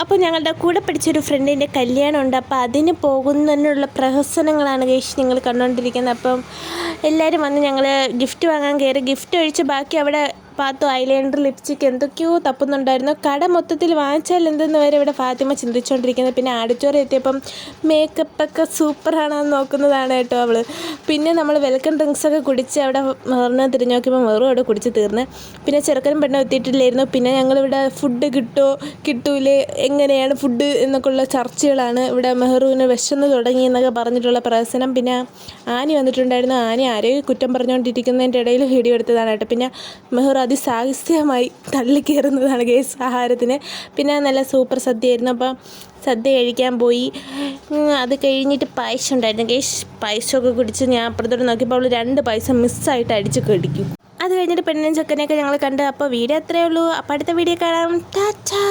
അപ്പോൾ ഞങ്ങളുടെ കൂടെ പഠിച്ചൊരു ഫ്രണ്ടിൻ്റെ കല്യാണമുണ്ട്. അപ്പോൾ അതിന് പോകുന്നതിനുള്ള പ്രഹസനങ്ങളാണ് ഗൈസ് നിങ്ങൾ കണ്ടുകൊണ്ടിരിക്കുന്നത്. അപ്പം എല്ലാവരും വന്ന് ഞങ്ങൾ ഗിഫ്റ്റ് വാങ്ങാൻ കയറി. ഗിഫ്റ്റ് ഒഴിച്ച് ബാക്കി അവിടെ പാത്തു ഐലൈനർ ലിപ്സ്റ്റിക്ക് എന്തൊക്കെയോ തപ്പുന്നുണ്ടായിരുന്നു. കട മൊത്തത്തിൽ വാങ്ങിച്ചാൽ എന്തെന്ന് വരെ ഇവിടെ ഫാത്തിമ ചിന്തിച്ചുകൊണ്ടിരിക്കുന്നത്. പിന്നെ ആഡിറ്റോറിയം എത്തിയപ്പം മേക്കപ്പൊക്കെ സൂപ്പറാണെന്ന് നോക്കുന്നതാണ് കേട്ടോ അവൾ. പിന്നെ നമ്മൾ വെൽക്കം ഡ്രിങ്ക്സൊക്കെ കുടിച്ച് അവിടെ മെറിനെ തിരിഞ്ഞ് നോക്കിയപ്പോൾ മെറും അവിടെ കുടിച്ച് തീർന്ന്. പിന്നെ ചെറുക്കനും പെണ്ണും എത്തിയിട്ടില്ലായിരുന്നു. പിന്നെ ഞങ്ങളിവിടെ ഫുഡ് കിട്ടൂലേ, എങ്ങനെയാണ് ഫുഡ് എന്നൊക്കെയുള്ള ചർച്ചകളാണ്. ഇവിടെ മെഹറുവിന് വിശന്ന് തുടങ്ങി എന്നൊക്കെ പറഞ്ഞിട്ടുള്ള പ്രഹസനം. പിന്നെ ആനി വന്നിട്ടുണ്ടായിരുന്നു. ആനി ആരെയും കുറ്റം പറഞ്ഞുകൊണ്ടിരിക്കുന്നതിൻ്റെ ഇടയിൽ വീഡിയോ എടുത്തതാണ് കേട്ടോ. പിന്നെ മെഹർ അതിസാഹസ്യമായി തള്ളിക്കയറുന്നതാണ് ഗേസ് ആഹാരത്തിന്. പിന്നെ നല്ല സൂപ്പർ സദ്യയായിരുന്നു. അപ്പം സദ്യ കഴിക്കാൻ പോയി. അത് കഴിഞ്ഞിട്ട് പായസം ഉണ്ടായിരുന്നു ഗേസ്. പായസമൊക്കെ കുടിച്ച് ഞാൻ അപ്പുറത്തോട്ട് നോക്കിയപ്പോൾ അവൾ 2 പായസം മിസ്സായിട്ട് അടിച്ച് കടിക്കും. അത് കഴിഞ്ഞിട്ട് പെണ്ണിനും ചെക്കനെയൊക്കെ ഞങ്ങൾ കണ്ട്. അപ്പോൾ വീഡിയോ അത്രയേ ഉള്ളൂ. അപ്പോൾ അടുത്ത വീഡിയോ കാണാം. ടാറ്റാ.